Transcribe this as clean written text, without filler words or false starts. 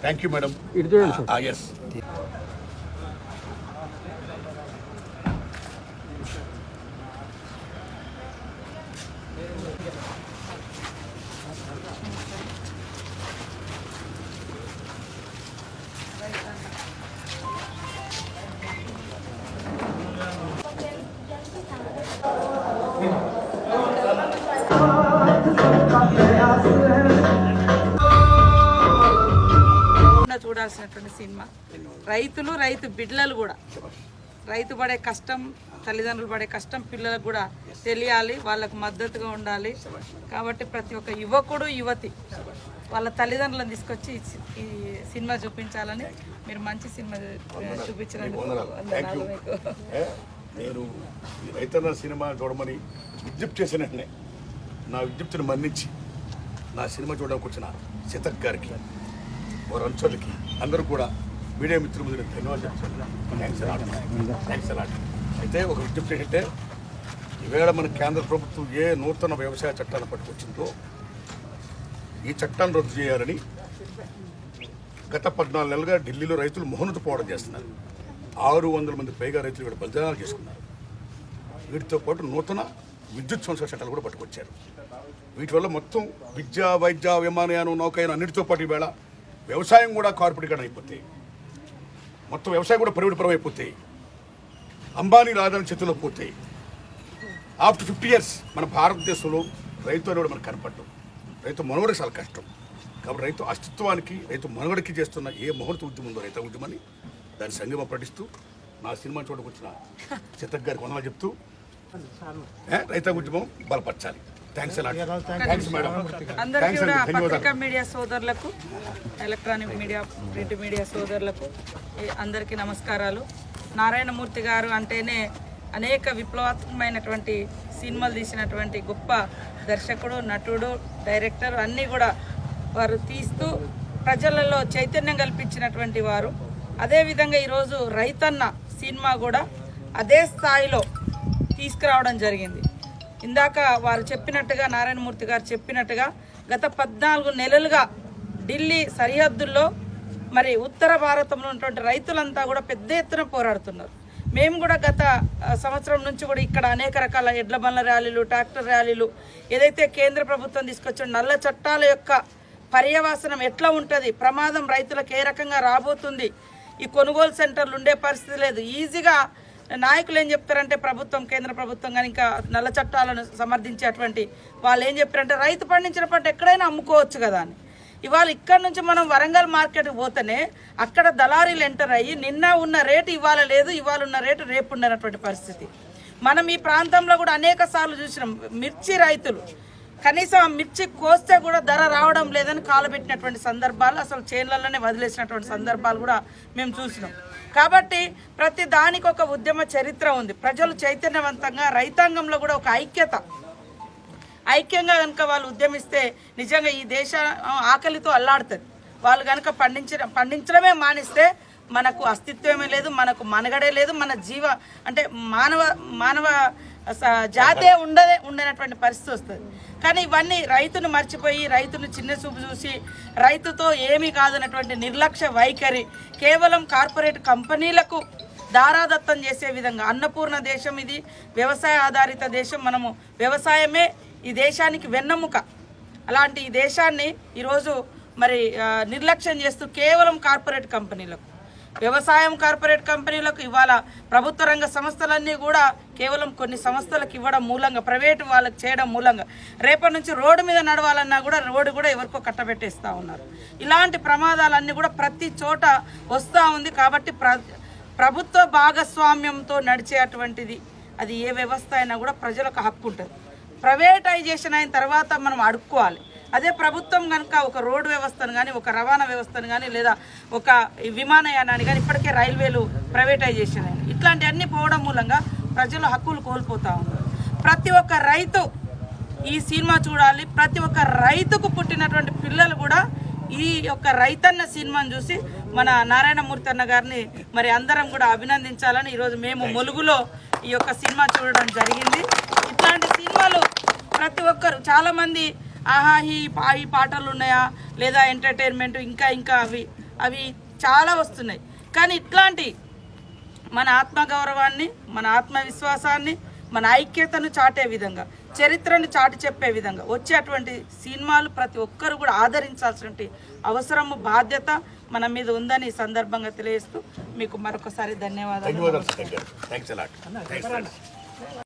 Thank you madam. Yes చూడాల్సినటువంటి సినిమా. రైతులు, రైతు బిడ్డలు కూడా, రైతు పడే కష్టం, తల్లిదండ్రులు పడే కష్టం పిల్లలకు కూడా తెలియాలి, వాళ్ళకు మద్దతుగా ఉండాలి. కాబట్టి ప్రతి ఒక్క యువకుడు, యువతి వాళ్ళ తల్లిదండ్రులను తీసుకొచ్చి ఈ సినిమా చూపించాలని, మీరు మంచి సినిమా చూపించినందుకు నేను ఈ రైతన్న సినిమా చూడమని విజ్ఞప్తి చేసిన వెంటనే నా విజ్ఞప్తిని మన్నించి నా సినిమా చూడడానికి వచ్చిన శతక్ గారికి, వారి అంచులకి అందరూ కూడా మీడియా మిత్రుల మీద ధన్యవాదాలు చెప్తున్నాను. Thanks a lot. అయితే ఒక విజ్ఞప్తి ఏంటంటే, ఈవేళ మన కేంద్ర ప్రభుత్వం ఏ నూతన వ్యవసాయ చట్టాన్ని పట్టుకొచ్చిందో ఈ చట్టాన్ని రద్దు చేయాలని గత 14 నెలలుగా ఢిల్లీలో రైతులు మౌనత పోవడం చేస్తున్నారు. 600 మంది పైగా రైతులు వీళ్ళు బలిదానాలు చేసుకున్నారు. వీటితో పాటు నూతన విద్యుత్ సంస్థ చట్టాలు కూడా పట్టుకొచ్చారు. వీటి వల్ల మొత్తం విద్య, వైద్య, విమానయానం, నౌకాయానం అన్నిటితో పాటు ఈవేళ వ్యవసాయం కూడా కార్పొరేటీకరణ అయిపోతాయి. మొత్తం వ్యవసాయం కూడా ప్రైవేట్ అయిపోతాయి. అంబానీ రాజధాని చేతుల్లో పోతాయి. ఆఫ్టర్ 50 years మన భారతదేశంలో రైతు అనేవాడు మనకు కనపడ్డం. రైతు మనుగడకి చాలా కష్టం. కాబట్టి రైతు అస్తిత్వానికి, రైతు మనుగడకి చేస్తున్న ఏ మహోన్నత ఉద్యమం ఉందో రైతు ఉద్యమాన్ని దాని సంగమం ప్రకటిస్తూ నా సినిమా చూడకు వచ్చిన శతక్ గారికి వందనాలు చెప్తూ రైతు ఉద్యమం బలపరచాలి. Thanks madam. అందరికీ కూడా పత్రికా మీడియా సోదరులకు, ఎలక్ట్రానిక్ మీడియా, ప్రింట్ మీడియా సోదరులకు అందరికీ నమస్కారాలు. నారాయణమూర్తి గారు అంటేనే అనేక విప్లవాత్మకమైనటువంటి సినిమాలు తీసినటువంటి గొప్ప దర్శకుడు, నటుడు, డైరెక్టర్ అన్నీ కూడా వారు తీస్తూ ప్రజలలో చైతన్యం కల్పించినటువంటి వారు. అదేవిధంగా ఈరోజు రైతన్న సినిమా కూడా అదే స్థాయిలో తీసుకురావడం జరిగింది. ఇందాక వారు చెప్పినట్టుగా, నారాయణమూర్తి గారు చెప్పినట్టుగా గత 14 నెలలుగా ఢిల్లీ సరిహద్దుల్లో మరి ఉత్తర భారతంలో ఉన్నటువంటి రైతులంతా కూడా పెద్ద ఎత్తున పోరాడుతున్నారు. మేము కూడా గత సంవత్సరం నుంచి కూడా ఇక్కడ అనేక రకాల ఎడ్ల బండ్ల ర్యాలీలు, ట్రాక్టర్ ర్యాలీలు, ఏదైతే కేంద్ర ప్రభుత్వం తీసుకొచ్చిన నల్ల చట్టాల యొక్క పర్యవసానం ఎట్లా ఉంటుంది, ప్రమాదం రైతులకు ఏ రకంగా రాబోతుంది, ఈ కొనుగోలు సెంటర్లు ఉండే పరిస్థితి లేదు. ఈజీగా నాయకులు ఏం చెప్తారంటే, ప్రభుత్వం, కేంద్ర ప్రభుత్వం కానీ ఇంకా నల్ల చట్టాలను సమర్థించేటువంటి వాళ్ళు ఏం చెప్పారంటే, రైతు పండించిన పంట ఎక్కడైనా అమ్ముకోవచ్చు కదా అని. ఇవాళ ఇక్కడ నుంచి మనం వరంగల్ మార్కెట్కి పోతేనే అక్కడ దళారీలు ఎంటర్ అయ్యి నిన్న ఉన్న రేటు ఇవాళ లేదు, ఇవాళ ఉన్న రేటు రేపు ఉండనటువంటి పరిస్థితి. మనం ఈ ప్రాంతంలో కూడా అనేక సార్లు చూసినాం. మిర్చి రైతులు కనీసం ఆ మిర్చి కోస్తే కూడా ధర రావడం లేదని కాలబెట్టినటువంటి సందర్భాలు, అసలు చేన్లలోనే వదిలేసినటువంటి సందర్భాలు కూడా మేము చూసినాం. కాబట్టి ప్రతి దానికి ఒక ఉద్యమ చరిత్ర ఉంది. ప్రజలు చైతన్యవంతంగా, రైతాంగంలో కూడా ఒక ఐక్యంగా కనుక వాళ్ళు ఉద్యమిస్తే నిజంగా ఈ దేశ ఆకలితో అల్లాడుతుంది. వాళ్ళు కనుక పండించడమే మానిస్తే మనకు అస్తిత్వమే లేదు, మనకు మనగడే లేదు, మన అంటే మానవ జాతే ఉండనటువంటి పరిస్థితి వస్తుంది. కానీ ఇవన్నీ రైతును మర్చిపోయి, రైతును చిన్న చూపు చూసి, రైతుతో ఏమీ కాదన్నటువంటి నిర్లక్ష్య వైఖరి, కేవలం కార్పొరేట్ కంపెనీలకు దారాదత్తం చేసే విధంగా. అన్నపూర్ణ దేశం ఇది, వ్యవసాయ ఆధారిత దేశం. మనము వ్యవసాయమే ఈ దేశానికి వెన్నెముక. అలాంటి ఈ దేశాన్ని ఈరోజు మరి నిర్లక్ష్యం చేస్తూ కేవలం కార్పొరేట్ కంపెనీలకు, వ్యవసాయం కార్పొరేట్ కంపెనీలకు, ఇవాళ ప్రభుత్వ రంగ సంస్థలన్నీ కూడా కేవలం కొన్ని సంస్థలకు ఇవ్వడం మూలంగా, ప్రైవేటు వాళ్ళకి చేయడం మూలంగా రేపటి నుంచి రోడ్డు మీద నడవాలన్నా కూడా రోడ్డు కూడా ఎవరికో కట్టబెట్టేస్తూ ఉన్నారు. ఇలాంటి ప్రమాదాలన్నీ కూడా ప్రతి చోట వస్తూ ఉంది. కాబట్టి ప్రభుత్వ భాగస్వామ్యంతో నడిచేటువంటిది అది ఏ వ్యవస్థ అయినా కూడా ప్రజలకు హక్కు ఉంటుంది. ప్రైవేటైజేషన్ అయిన తర్వాత మనం అడుక్కోవాలి. అదే ప్రభుత్వం కనుక ఒక రోడ్డు వ్యవస్థను కానీ, ఒక రవాణా వ్యవస్థను కానీ, లేదా ఒక విమానయానాన్ని కానీ, ఇప్పటికే రైల్వేలు ప్రైవేటైజేషన్ అయినాయి. ఇట్లాంటివన్నీ పోవడం మూలంగా ప్రజలు హక్కులు కోల్పోతూ ఉన్నారు. ప్రతి ఒక్క రైతు ఈ సినిమా చూడాలి. ప్రతి ఒక్క రైతుకు పుట్టినటువంటి పిల్లలు కూడా ఈ యొక్క రైతన్న సినిమాను చూసి మన నారాయణమూర్తి అన్న గారిని మరి అందరం కూడా అభినందించాలని ఈరోజు మేము ములుగులో ఈ యొక్క సినిమా చూడడం జరిగింది. ఇట్లాంటి సినిమాలు ప్రతి ఒక్కరు, చాలామంది ఆహా ఈ పాటలు ఉన్నాయా లేదా ఎంటర్టైన్మెంట్ ఇంకా ఇంకా అవి చాలా వస్తున్నాయి. కానీ ఇట్లాంటి మన ఆత్మగౌరవాన్ని, మన ఆత్మవిశ్వాసాన్ని, మన ఐక్యతను చాటే విధంగా, చరిత్రను చాటి చెప్పే విధంగా వచ్చేటువంటి సినిమాలు ప్రతి ఒక్కరు కూడా ఆదరించాల్సిన అవసరము, బాధ్యత మన మీద ఉందని ఈ సందర్భంగా తెలియజేస్తూ మీకు మరొకసారి ధన్యవాదాలు.